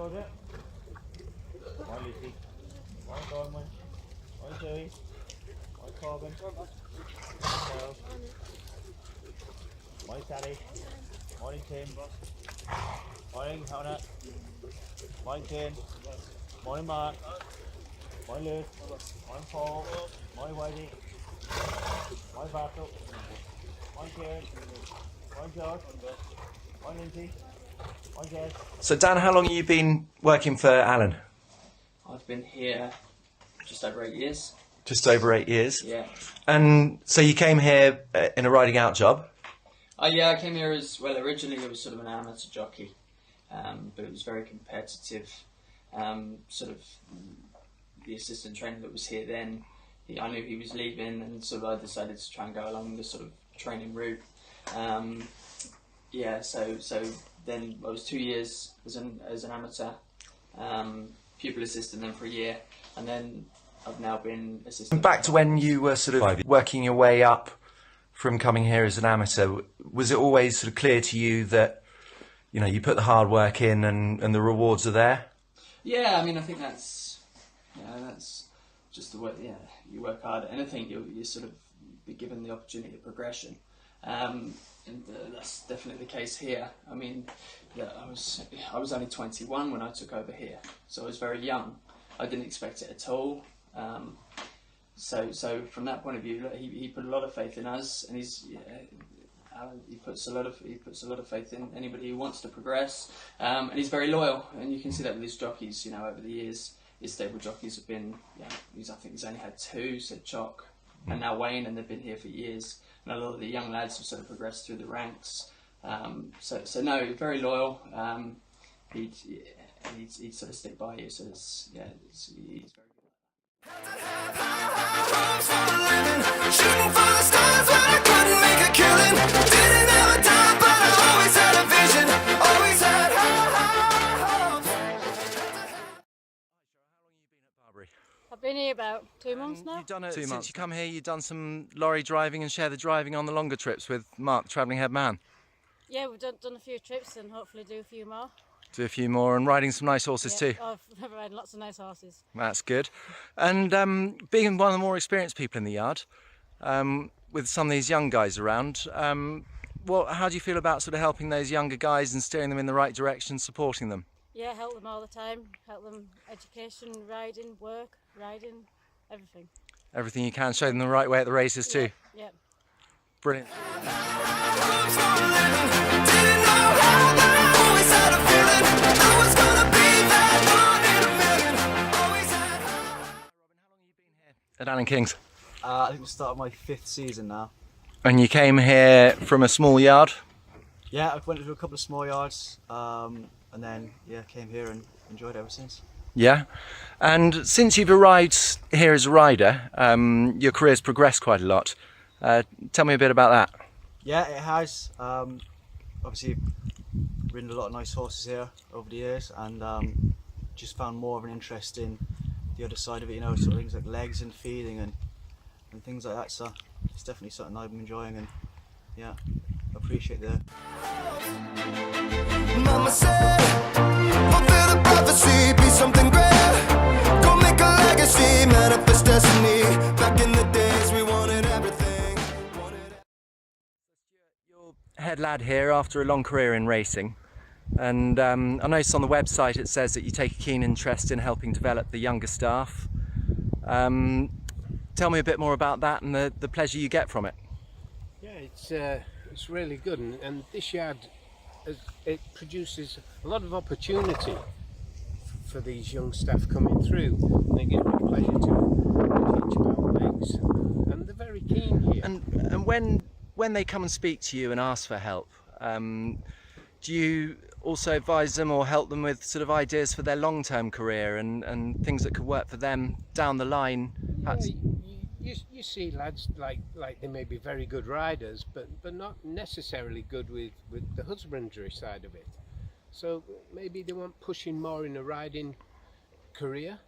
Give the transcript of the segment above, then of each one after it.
Go there. One Lucy. One Gorman. One Joey. One Corbin. One Charles. One Sally. Morning Tim. Morning Hannah. Morning Ken. Morning Mark. Morning Luke. Morning Paul. Morning Whitey. Morning Bartle. Morning Kieran. Morning George. Morning Lindsay. Morning Jess. So Dan, how long have you been working for Alan? I've been here just over 8 years. Just over 8 years? Yeah. And so you came here in a riding out job? Yeah, I came here as, well, originally it was sort of an amateur jockey, but it was very competitive. Sort of the assistant trainer that was here then, I knew he was leaving, and sort of I decided to try and go along the sort of training route. Yeah, so then I was 2 years as an amateur, pupil assistant then for a year, and then I've now been assistant. Back to when you were sort of working your way up from coming here as an amateur, was it always sort of clear to you that, you know, you put the hard work in and the rewards are there? Yeah, I mean, I think that's just the way. Yeah, you work hard at anything, you sort of be given the opportunity of progression, and that's definitely the case here. I mean, yeah, I was only 21 when I took over here, so I was very young. I didn't expect it at all. So from that point of view, he put a lot of faith in us, and Alan, he puts a lot of faith in anybody who wants to progress, and he's very loyal, and you can see that with his jockeys. You know, over the years, his stable jockeys have been, I think he's only had 2, so Chock and now Wayne, and they've been here for years. And a lot of the young lads have sort of progressed through the ranks. So no, very loyal. He'd sort of stick by you. So he's very good. Shooting for the stars when I couldn't make a killing. Didn't have a time, but I always had a vision. Always had hopes. I've been here about 2 months now. You've done it since you come here. You've done some lorry driving and share the driving on the longer trips with Mark, the travelling head man. Yeah, we've done a few trips and hopefully do a few more. Do a few more, and riding some nice horses too. I've ridden lots of nice horses. That's good. And being one of the more experienced people in the yard, with some of these young guys around, how do you feel about sort of helping those younger guys and steering them in the right direction, supporting them? Yeah, help them all the time. Help them education, riding, work, riding, everything. Everything you can, show them the right way at the races too. Yeah. Brilliant. At Alan King's? I think we started my 5th season now. And you came here from a small yard? Yeah, I went to a couple of small yards, and then came here and enjoyed it ever since. Yeah, and since you've arrived here as a rider, your career's progressed quite a lot. Tell me a bit about that. Yeah, it has. Obviously, ridden a lot of nice horses here over the years, and just found more of an interest in the other side of it, you know, sort of things like legs and feeding and things like that. So it's definitely something I'm enjoying, and yeah, I appreciate the. Mama said, fulfill the prophecy, be something great. Go make a legacy, manifest destiny. Back in the days, we wanted everything. You're head lad here after a long career in racing. And I noticed on the website it says that you take a keen interest in helping develop the younger staff. Tell me a bit more about that and the pleasure you get from it. Yeah, it's really good, and this yard, it produces a lot of opportunity for these young staff coming through. And it gives me pleasure to teach about legs, and they're very keen here. And when they come and speak to you and ask for help, do you also advise them or help them with sort of ideas for their long-term career and things that could work for them down the line? Yeah, you see lads like they may be very good riders, but not necessarily good with the husbandry side of it. So maybe they want pushing more in a riding career,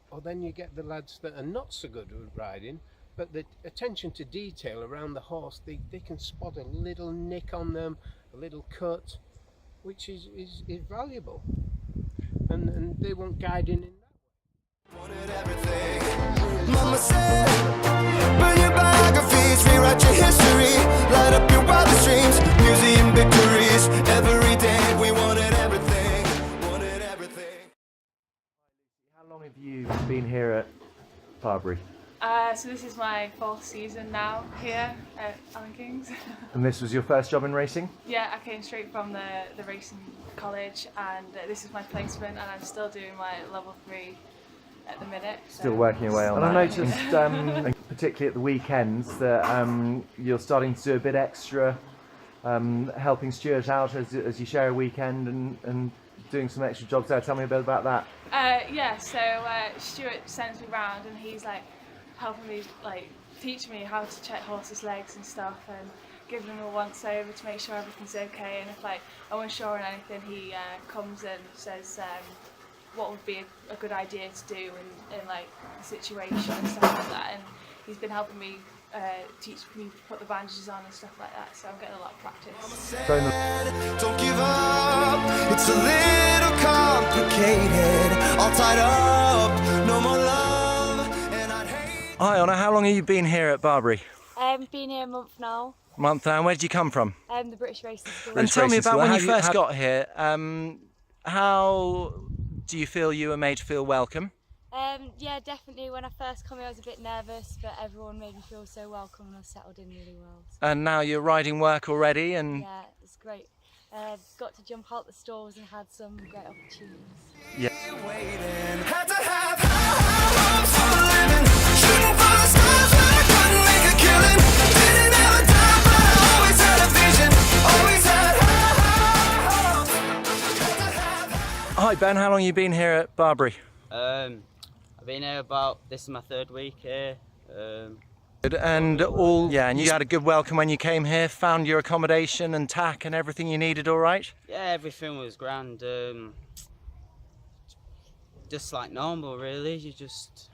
or then you get the lads that are not so good with riding, but the attention to detail around the horse, they can spot a little nick on them, a little cut, which is valuable. and they want guiding in that way. Wanted everything. Mama said, burn your biographies, rewrite your history, light up your wildest dreams, museum victories. Every day we wanted everything, wanted everything. How long have you been here at Barbary? So this is my 4th season now here at Allen Kings. And this was your first job in racing? Yeah, I came straight from the racing college, and this is my placement, and I'm still doing my level 3 at the minute. So. Still working away on that. And I noticed, particularly at the weekends, that you're starting to do a bit extra, helping Stuart out as you share a weekend and doing some extra jobs there. Tell me a bit about that. Yeah, so Stuart sends me round, and he's like helping me, like teaching me how to check horses' legs and stuff, and giving them a once over to make sure everything's okay. And if like I'm unsure on anything, he comes and says what would be a good idea to do in like the situation and stuff like that. And he's been helping me teach me to put the bandages on and stuff like that, so I'm getting a lot of practice. Don't give up, it's a little complicated, all tied up, no more love, and I'd hate. Hi Honor, how long have you been here at Barbary? Been here a month now. Month now, and where did you come from? The British Racing School. And tell me Racing about School. when How you you- first how- got here, how do you feel you were made to feel welcome? Yeah, definitely. When I first came here, I was a bit nervous, but everyone made me feel so welcome, and I settled in really well. So, And now you're riding work already, and yeah, it's great. Got to jump out the stalls and had some great opportunities. Waiting, had to have high hopes for a living, shooting for the stars when I couldn't make a killing, didn't have a dime but I always had a vision, always had high hopes, had to have Hi Ben, how long have you been here at Barbary? I've been here this is my 3rd week here. Good. And and you had a good welcome when you came here, found your accommodation and tack and everything you needed all right? Yeah, everything was grand. Just like normal really, you just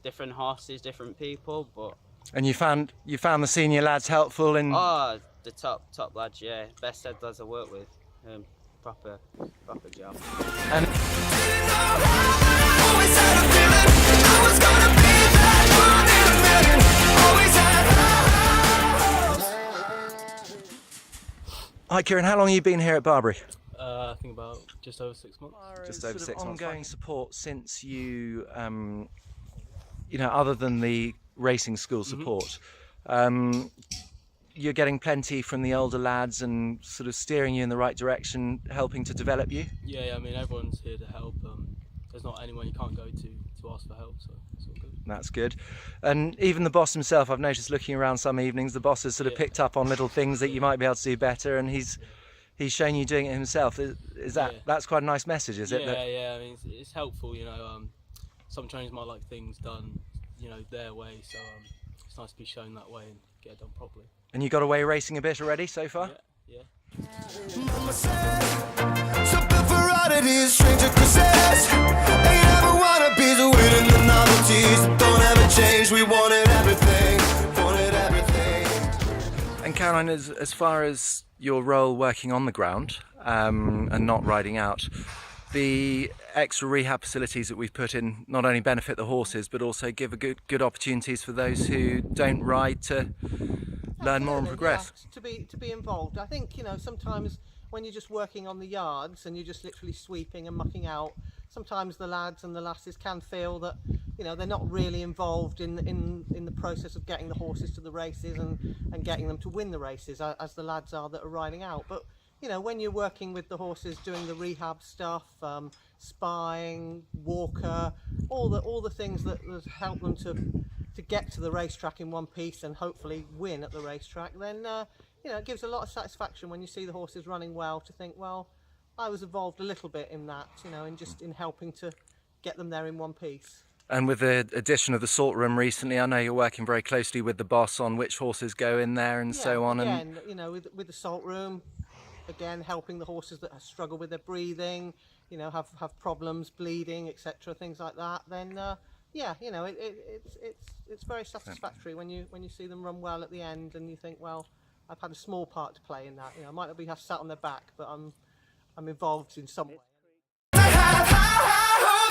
different horses, different people, but And you found the senior lads helpful in oh, the top lads, yeah, best head lads I work with. Proper job. and always had a feeling I was gonna be that one in a million, always had high hopes. Hi Kieran, how long have you been here at Barbary? I think about just over 6 months. Just over 6 months. Ongoing support since you, other than the racing school support, you're getting plenty from the older lads and sort of steering you in the right direction, helping to develop you? Yeah, I mean everyone's here to help. There's not anyone you can't go to ask for help, so it's all good. That's good. And even the boss himself, I've noticed looking around some evenings, the boss has sort of picked up on little things that you might be able to do better, and he's shown you doing it himself. Is that that's quite a nice message, is it? Yeah. I mean, it's helpful. Some trainers might like things done, their way. So it's nice to be shown that way and get it done properly. And you got away racing a bit already so far? Yeah. Mama said, so built for oddities, stranger crusades, ain't ever wannabes, winning the novelties that don't ever change. We wanted everything, wanted everything. And Caroline, as far as your role working on the ground and not riding out, the extra rehab facilities that we've put in not only benefit the horses but also give a good opportunities for those who don't ride to learn more and progress. Yeah, to be involved. I think sometimes when you're just working on the yards and you're just literally sweeping and mucking out, sometimes the lads and the lasses can feel that they're not really involved in the process of getting the horses to the races and getting them to win the races as the lads are that are riding out. But when you're working with the horses, doing the rehab stuff, spying, walker, all the things that help them to get to the racetrack in one piece and hopefully win at the racetrack, then it gives a lot of satisfaction when you see the horses running well, to think, well, I was involved a little bit in that, in helping to get them there in one piece. And with the addition of the salt room recently, I know you're working very closely with the boss on which horses go in there and so on. Again, with the salt room, again, helping the horses that struggle with their breathing, have problems, bleeding, etc., things like that, then it's very satisfactory when you see them run well at the end, and you think, well, I've had a small part to play in that. I might not be sat on their back, but I'm involved in some way. To have high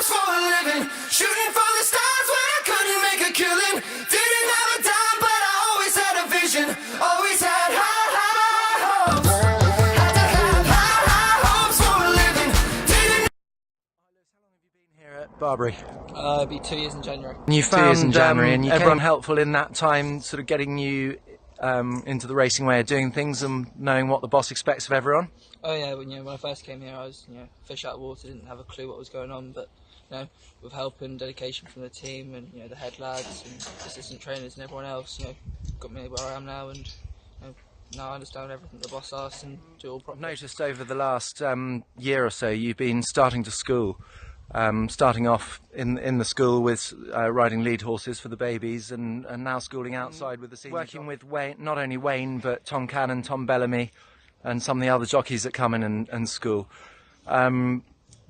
hopes for a living, shooting for the stars when I couldn't make a killing. Didn't have a dime, but I always had a vision, always had high hopes. Had to have high hopes for a living. Didn't. Here at Barbary. It'll be 2 years in January. And you found everyone helpful in that time, sort of getting you into the racing way of doing things and knowing what the boss expects of everyone? Oh yeah, when I first came here, I was fish out of water, didn't have a clue what was going on, but with help and dedication from the team and the head lads and assistant trainers and everyone else, got me where I am now, and now I understand everything the boss asks and do it all properly. I've noticed over the last year or so you've been starting to school. Starting off in the school with riding lead horses for the babies, and now schooling outside with the seniors. Working with Wayne, not only Wayne, but Tom Cannon, Tom Bellamy, and some of the other jockeys that come in and school.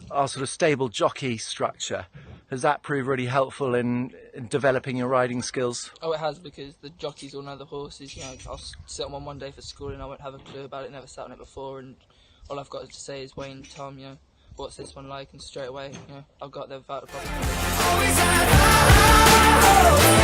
Our sort of stable jockey structure, has that proved really helpful in developing your riding skills? Oh, it has, because the jockeys all know the horses. I'll sit on one day for school and I won't have a clue about it, never sat on it before, and all I've got to say is, Wayne, Tom, what's this one like? And straight away, I've got there without a problem. Always had high hopes.